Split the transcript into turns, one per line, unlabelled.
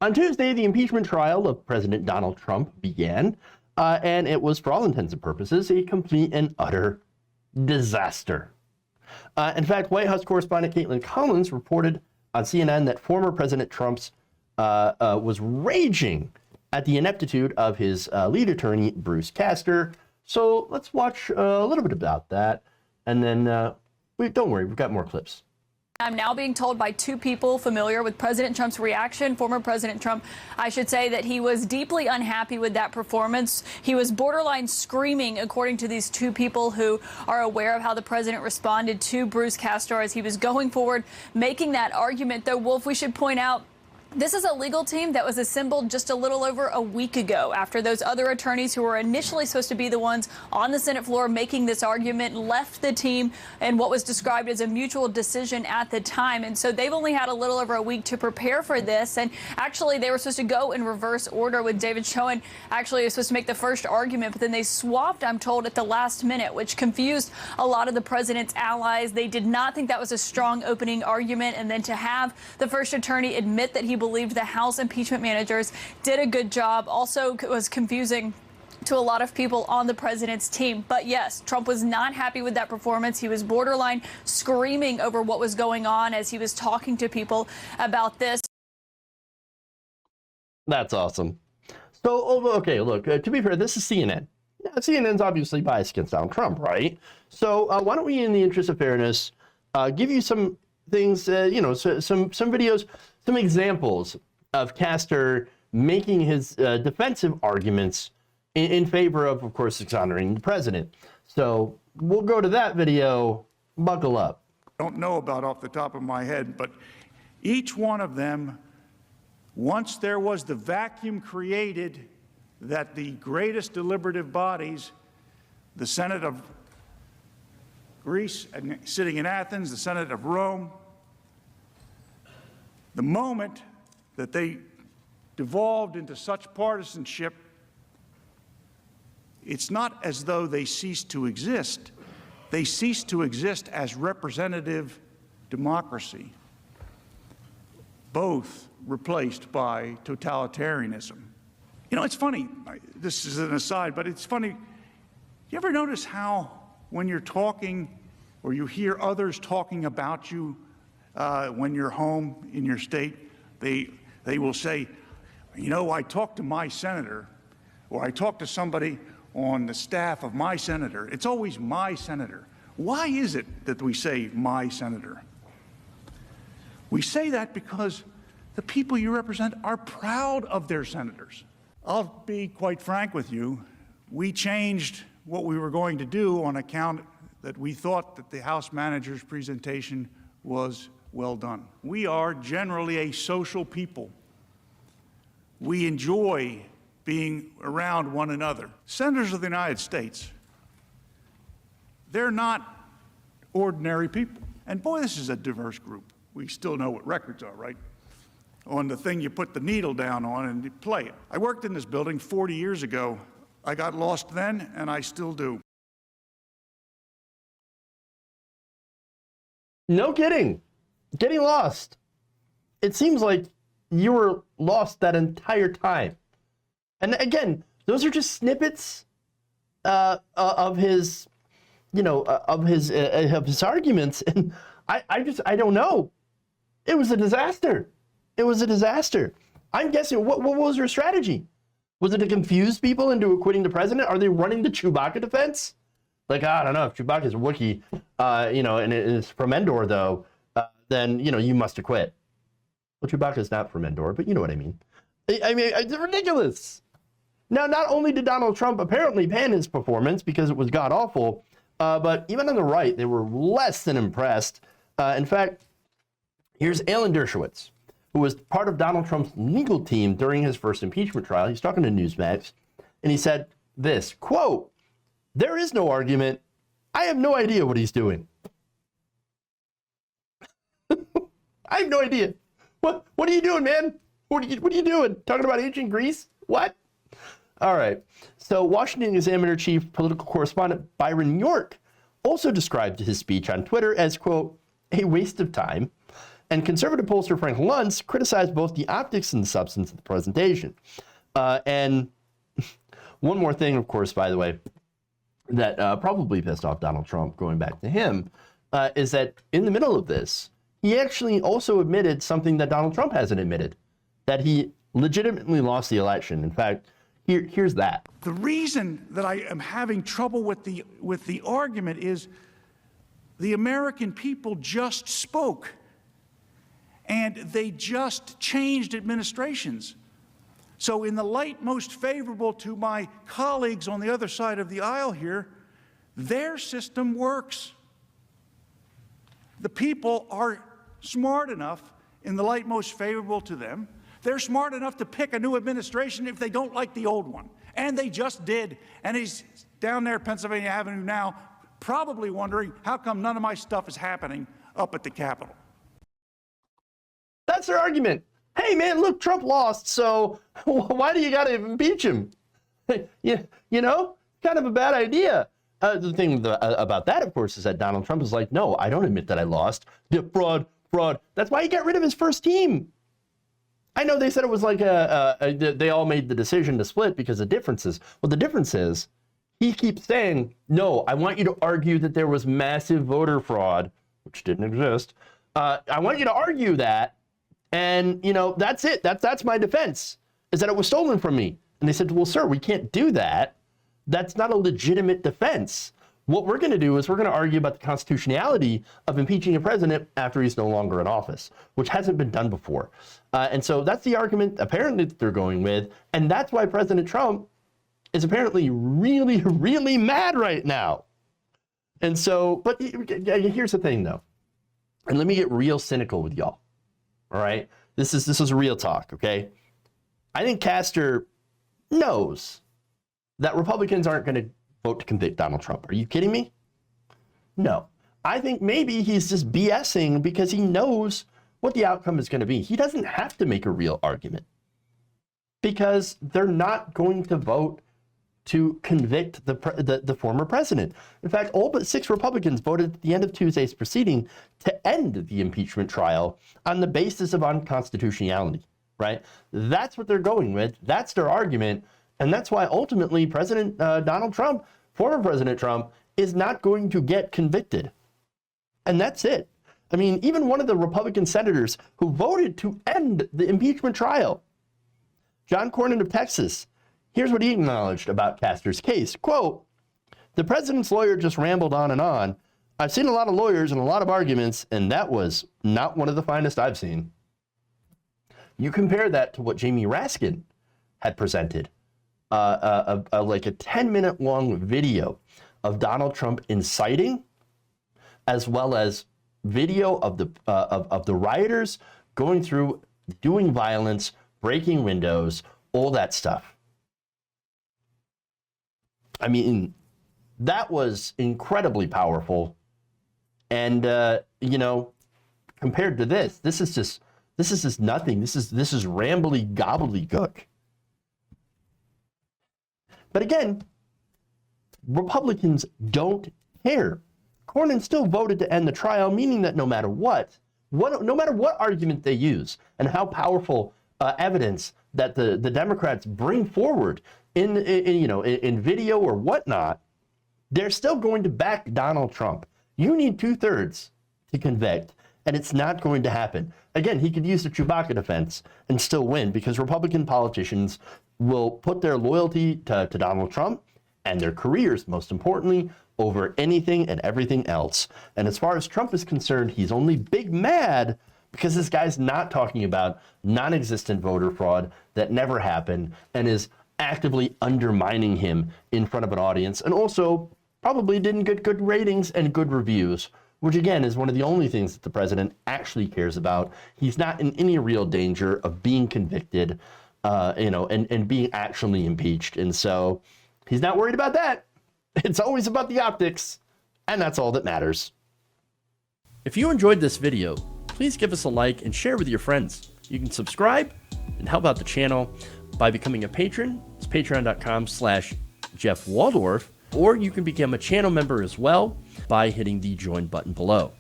On Tuesday, the impeachment trial of President Donald Trump began, and it was, for all intents and purposes, a complete and utter disaster. In fact, White House correspondent Caitlin Collins reported on CNN that former President Trump's was raging at the ineptitude of his lead attorney, Bruce Castor. So let's watch a little bit about that, and then don't worry, we've got more clips.
I'm now being told by two people familiar with President Trump's reaction, former President Trump, I should say, that he was deeply unhappy with that performance. He was borderline screaming, according to these two people who are aware of how the president responded to Bruce Castor as he was going forward, making that argument. Though, Wolf, we should point out, this is a legal team that was assembled just a little over a week ago after those other attorneys who were initially supposed to be the ones on the Senate floor making this argument left the team in what was described as a mutual decision at the time. And so they've only had a little over a week to prepare for this. And actually, they were supposed to go in reverse order with David Schoen. Actually, was supposed to make the first argument, but then they swapped, I'm told, at the last minute, which confused a lot of the president's allies. They did not think that was a strong opening argument. And then to have the first attorney admit that he believed the House impeachment managers did a good job also was confusing to a lot of people on the president's team. But yes, Trump was not happy with that performance. He was borderline screaming over what was going on as he was talking to people about this.
That's awesome. So, okay, look, to be fair, this is CNN. Now, CNN's obviously biased against Donald Trump, right? So why don't we, in the interest of fairness, give you some things, some videos, some examples of Castor making his defensive arguments in favor of course, exonerating the president. So we'll go to that video. Buckle up.
I don't know about off the top of my head, but each one of them, once there was the vacuum created that the greatest deliberative bodies, the Senate of Greece and sitting in Athens, the Senate of Rome, the moment that they devolved into such partisanship, it's not as though they ceased to exist. They ceased to exist as representative democracy, both replaced by totalitarianism. You know, it's funny, this is an aside, but it's funny. You ever notice how when you're talking or you hear others talking about you when you're home in your state, they will say, you know, I talked to my senator, or I talked to somebody on the staff of my senator. It's always my senator. Why is it that we say my senator? We say that because the people you represent are proud of their senators. I'll be quite frank with you. We changed what we were going to do on account that we thought that the House manager's presentation was well done. We are generally a social people. We enjoy being around one another. Senators of the United States, they're not ordinary people. And boy, this is a diverse group. We still know what records are, right? On the thing you put the needle down on and you play it. I worked in this building 40 years ago. I got lost then, and I still do.
No kidding. Getting lost. It seems like you were lost that entire time. And again, those are just snippets of his, of his arguments. And I don't know. It was a disaster. It was a disaster. I'm guessing, what was your strategy? Was it to confuse people into acquitting the president? Are they running the Chewbacca defense? Like, I don't know, if Chewbacca's a Wookiee, and it's from Endor, though, then, you must acquit. Well, Chewbacca's not from Endor, but you know what I mean. I mean, it's ridiculous. Now, not only did Donald Trump apparently ban his performance because it was god-awful, but even on the right, they were less than impressed. In fact, here's Alan Dershowitz, who was part of Donald Trump's legal team during his first impeachment trial. He's talking to Newsmax, and he said this, quote, "There is no argument. I have no idea what he's doing." I have no idea. What are you doing, man? What are you doing? Talking about ancient Greece? What? All right. So Washington Examiner chief political correspondent Byron York also described his speech on Twitter as, quote, "a waste of time." And conservative pollster Frank Luntz criticized both the optics and the substance of the presentation. And one more thing, of course, by the way, that probably pissed off Donald Trump, going back to him, is that in the middle of this, he actually also admitted something that Donald Trump hasn't admitted, that he legitimately lost the election. In fact, here's that.
The reason that I am having trouble with the argument is the American people just spoke, and they just changed administrations. So in the light most favorable to my colleagues on the other side of the aisle here, their system works. The people are smart enough, in the light most favorable to them, they're smart enough to pick a new administration if they don't like the old one. And they just did. And he's down there at Pennsylvania Avenue now, probably wondering, how come none of my stuff is happening up at the Capitol?
That's their argument. Hey, man, look, Trump lost, so why do you got to impeach him? You know, kind of a bad idea. The thing about that, of course, is that Donald Trump is like, no, I don't admit that I lost. Yeah, fraud. That's why he got rid of his first team. I know they said it was like they all made the decision to split because of differences. Well, the difference is he keeps saying, no, I want you to argue that there was massive voter fraud, which didn't exist. I want you to argue that. And, you know, that's it. That's my defense, is that it was stolen from me. And they said, well, sir, we can't do that. That's not a legitimate defense. What we're going to do is we're going to argue about the constitutionality of impeaching a president after he's no longer in office, which hasn't been done before. And so that's the argument apparently that they're going with. And that's why President Trump is apparently really, really mad right now. And so, but here's the thing, though. And let me get real cynical with y'all. All right, this is real talk, okay? I think Castor knows that Republicans aren't going to vote to convict Donald Trump. Are you kidding me? No. I think maybe he's just BSing because he knows what the outcome is going to be. He doesn't have to make a real argument because they're not going to vote to convict the former president. In fact, all but 6 Republicans voted at the end of Tuesday's proceeding to end the impeachment trial on the basis of unconstitutionality, right? That's what they're going with. That's their argument. And that's why ultimately President Donald Trump, former President Trump, is not going to get convicted. And that's it. I mean, even one of the Republican senators who voted to end the impeachment trial, John Cornyn of Texas, here's what he acknowledged about Castor's case. Quote, the president's lawyer just rambled on and on. I've seen a lot of lawyers and a lot of arguments, and that was not one of the finest I've seen. You compare that to what Jamie Raskin had presented, like a 10-minute long video of Donald Trump inciting, as well as video of the rioters going through, doing violence, breaking windows, all that stuff. I mean, that was incredibly powerful. And, you know, compared to this is just nothing. This is rambly gobbledygook. But again, Republicans don't care. Cornyn still voted to end the trial, meaning that no matter what argument they use and how powerful evidence that the Democrats bring forward in video or whatnot, they're still going to back Donald Trump. You need 2/3 to convict, and it's not going to happen. Again, he could use the Chewbacca defense and still win because Republican politicians will put their loyalty to Donald Trump and their careers, most importantly, over anything and everything else. And as far as Trump is concerned, he's only big mad because this guy's not talking about non-existent voter fraud that never happened and is actively undermining him in front of an audience, and also probably didn't get good ratings and good reviews, which again is one of the only things that the president actually cares about. He's not in any real danger of being convicted, and being actually impeached. And so he's not worried about that. It's always about the optics, and that's all that matters. If you enjoyed this video, please give us a like and share with your friends. You can subscribe and help out the channel by becoming a patron. It's patreon.com/Jeff Waldorf, or you can become a channel member as well by hitting the join button below.